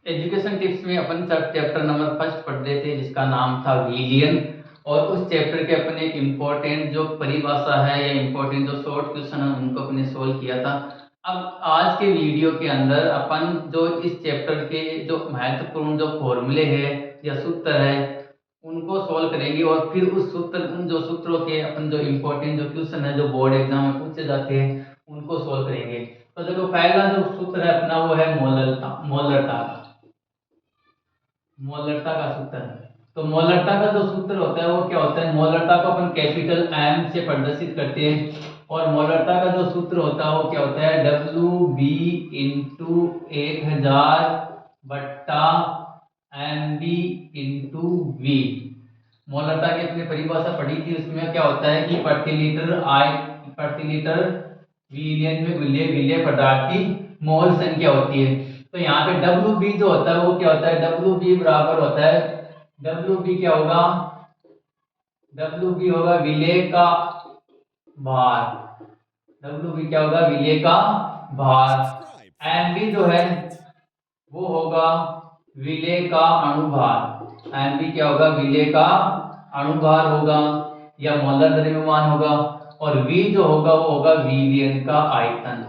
Education tips में अपन chapter number first पढ़ रहे थे जिसका नाम था विलियन। और उस चैप्टर के अपने इम्पोर्टेंट जो परिभाषा है या इम्पोर्टेंट जो शॉर्ट क्वेश्चन है उनको अपने सोल्व किया था। अब आज के वीडियो के अंदर अपन जो इस चैप्टर के जो महत्वपूर्ण जो फॉर्मूले है या सूत्र है उनको सोल्व करेंगे और फिर उस सूत्र उन जो सूत्रों के अपन जो इम्पोर्टेंट जो क्वेश्चन है जो बोर्ड एग्जाम में पूछे जाते हैं उनको सोल्व करेंगे। तो देखो पहला जो सूत्र है अपना वो है मोलरता का सूत्र। तो मोलरता का जो सूत्र होता है वो क्या होता है, मोलरता को अपन कैपिटल एम से प्रदर्शित करते हैं और मोलरता का जो सूत्र होता है वो क्या होता है, डब्ल्यू बी इंटू 1000 बट्टा एम बी इंटू वी। मोलरता की अपनी परिभाषा पढ़ी थी, उसमें क्या होता है कि प्रति लीटर विलियन में विलेय पदार्थ की मोल संख्या होती है। तो यहाँ पे डब्ल्यू बी जो होता है वो क्या होता है, डब्ल्यू बी बराबर होता है, डब्ल्यू बी क्या होगा, डब्ल्यू बी होगा विलेय का भार। डब्ल्यू बी क्या होगा, विलेय का भार। एम बी जो है वो होगा विलेय का अणुभार। एम बी क्या होगा, विलेय का अणुभार होगा या मोलर द्रव्यमान होगा। और वी जो होगा वो होगा विलियन का आयतन।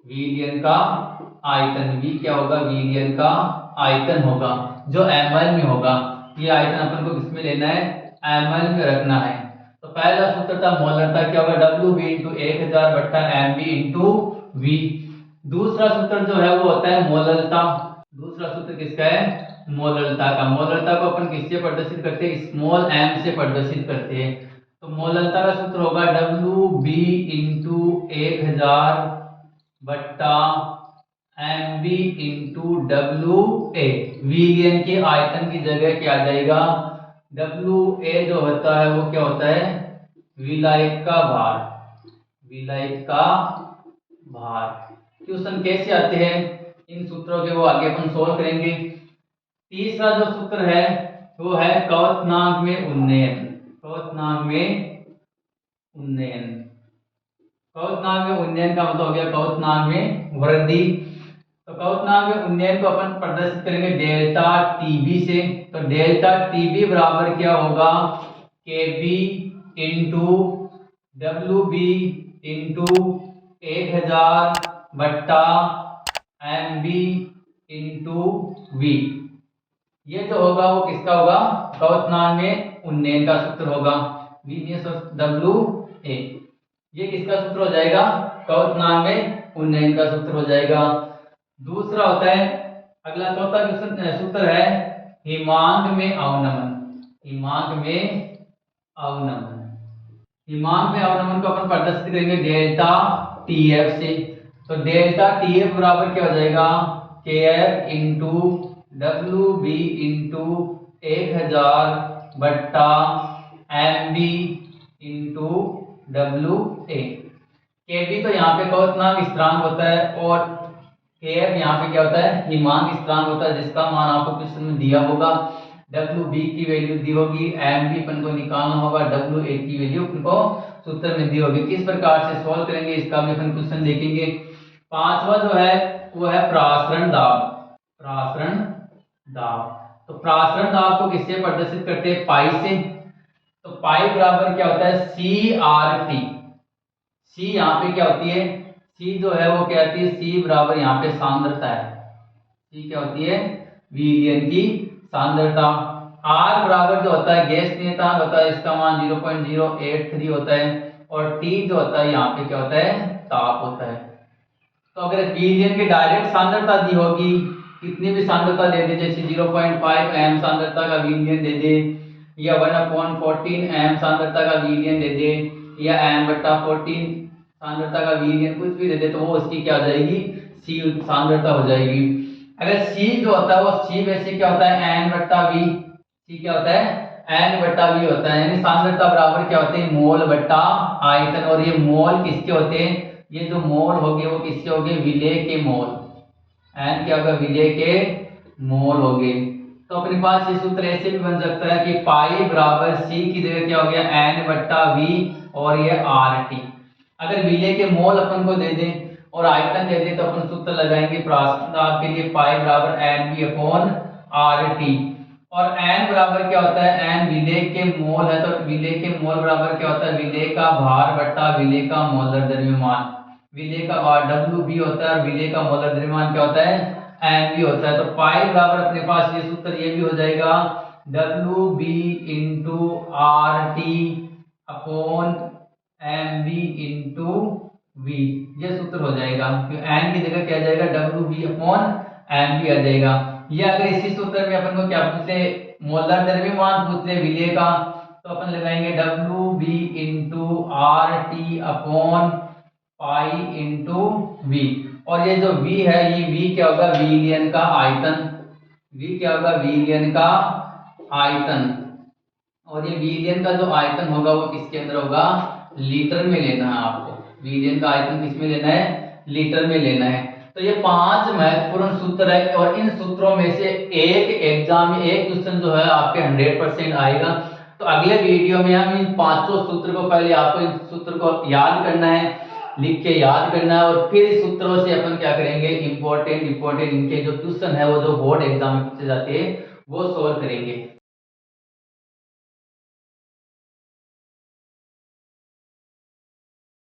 विलियन का आयतन, वी क्या होगा, विलियन का आयतन होगा जो ml में होगा। ये आयतन अपन को किसमें लेना है, ml में रखना है। तो पहला सूत्र था मोलरता क्या होगा, डब्ल्यू बी इंटू 1000 बट्टा एम बी इंटू वी। दूसरा सूत्र जो है वो होता है मोलरता। दूसरा सूत्र किसका है, मोलरता का। मोलरता को अपन किससे प्रदर्शित करते हैं, स्मॉल एम से प्रदर्शित करते हैं। तो मोलरता का सूत्र होगा डब्ल्यू बी इंटू 1000 बट्टा M B into W A. विलियन के आयतन की जगह क्या आ जाएगा, डब्ल्यू ए जो होता है वो क्या होता है, विलायक का भार। विलायक का भार। क्वेश्चन कैसे आते हैं इन सूत्रों के वो आगे अपन सोल्व करेंगे। तीसरा जो सूत्र है वो है क्वथनांक में उन्नयन। क्वथनांक में उन्नयन, क्वथनांक में उन्नयन का मतलब हो गया क्वथनांक में वृद्धि। तो क्वथनांक में उन्नयन को अपन प्रदर्शित करेंगे डेल्टा टीबी से। तो डेल्टा टीबी बराबर क्या होगा, K B into W B into 1000 बट्टा एम बी इंटू वी। ये जो होगा वो किसका होगा, क्वथनांक में उन्नयन का सूत्र होगा, डब्ल्यू ए। ये किसका सूत्र हो जाएगा, क्वथनांक में उन्नयन का सूत्र हो जाएगा। दूसरा होता है, अगला चौथा सूत्र है हिमांक में अवनमन। हिमांक में अवनमन, हिमांक में अवनमन को अपन प्रदर्शित करेंगे डेल्टा टीएफ से। तो डेल्टा टीएफ बराबर क्या हो जाएगा, K F into W B into 1000 बट्टा M B into W A. K B तो यहाँ पे क्वथनांक स्थिरांक होता है और के एफ यहाँ पे क्या होता है, हिमांक स्थिरांक होता है जिसका मान आपको क्वेश्चन में दिया होगा। डब्ल्यू बी की वैल्यू दी होगी, एम बी अपन को निकालना होगा, डब्ल्यू ए की वैल्यू अपन को सूत्र में दी होगी। किस प्रकार से सॉल्व करेंगे इसका भी अपन क्वेश्चन देखेंगे। पांचवा जो है वो है प्रासरण दाब। प्रासरण दाब, तो प्रासरण दाब को किससे प्रदर्शित करते हैं, पाई से। तो पाई बराबर क्या होता है, सी आर टी। सी यहाँ पे क्या होती है, सी जो है वो क्या होती है, सी बराबर यहाँ पे सांद्रता है। सी क्या होती है, विलियन की सांद्रता। आर बराबर जो होता है गैस नियतांक होता है, इसका मान 0.083 होता है। और टी जो होता है यहाँ पे क्या होता है, ताप होता है। तो अगर विलियन की डायरेक्ट सांद्रता दी होगी, कितनी भी सांद्रता दे दे, जैसे 0.5 एम सांद्रता का विलियन दे दे, या 1/14 एम सांद्रता का विलियन दे दे, या m/14 सांद्रता का विलियन कुछ भी दे दे, तो वो उसकी क्या हो जाएगी, सी सांद्रता हो जाएगी। अगर सी जो होता है वो सी वैसे क्या होता है, n/v। सी क्या होता है, n/v होता है, यानी सांद्रता बराबर क्या होते हैं, मोल बट्टा आयतन। और ये मोल किसके होते हैं, ये जो मोल हो गए वो किसके हो गए, विलेय के मोल। n क्या होगा, विलेय के मोल हो गए। तो अपने पास ये सूत्र ऐसे भी बन सकता है कि पाई बराबर सी की जगह क्या हो गया, n/v और ये आर टी। अगर विलेय के मोल अपन को दे दें और आयतन दे दे तो अपन सूत्र लगाएंगे प्रासंगिक दाब के लिए पाई बराबर N B upon R T. और एन बराबर क्या होता है, एन विलेय के मोल है, तो विलेय के मोल बराबर क्या होता है, विलेय का भार बट्टा विलेय का मोलर द्रव्यमान। विलेय का भार डब्ल्यू बी होता है और विलेय का मोलर द्रव्यमान क्या होता है, एन बी होता है। तो पाई बराबर अपने पास ये सूत्र ये भी हो जाएगा W B into R T upon M B into V, ये सूत्र हो जाएगा। एन की जगह क्या आ जाएगा, W B upon M B आ जाएगा। ये अगर इसी सूत्र में अपन को क्या पूछ ले, मोलर द्रव्यमान पूछ ले विलेय का, तो अपन लगाएंगे W B into R T upon pi into V. और ये जो v है, ये v क्या होगा, विलियन का आयतन। v क्या होगा, विलियन का आयतन। और ये विलियन का जो आयतन होगा वो किसके अंदर होगा, लीटर में लेना है आपको। विलियन का आयतन किस में लेना है, लीटर में लेना है। तो ये 5 महत्वपूर्ण सूत्र है और इन सूत्रों में से एक एग्जाम में एक क्वेश्चन जो है आपके 100% आएगा। तो अगले वीडियो में हम इन 5 सूत्र को, पहले आपको इन सूत्र को याद करना है, लिख के याद करना है, और फिर इस सूत्रों से अपन क्या करेंगे, इंपॉर्टेंट इनके जो क्वेश्चन है वो जो बोर्ड एग्जाम में पूछे जाते हैं वो सोल्व करेंगे।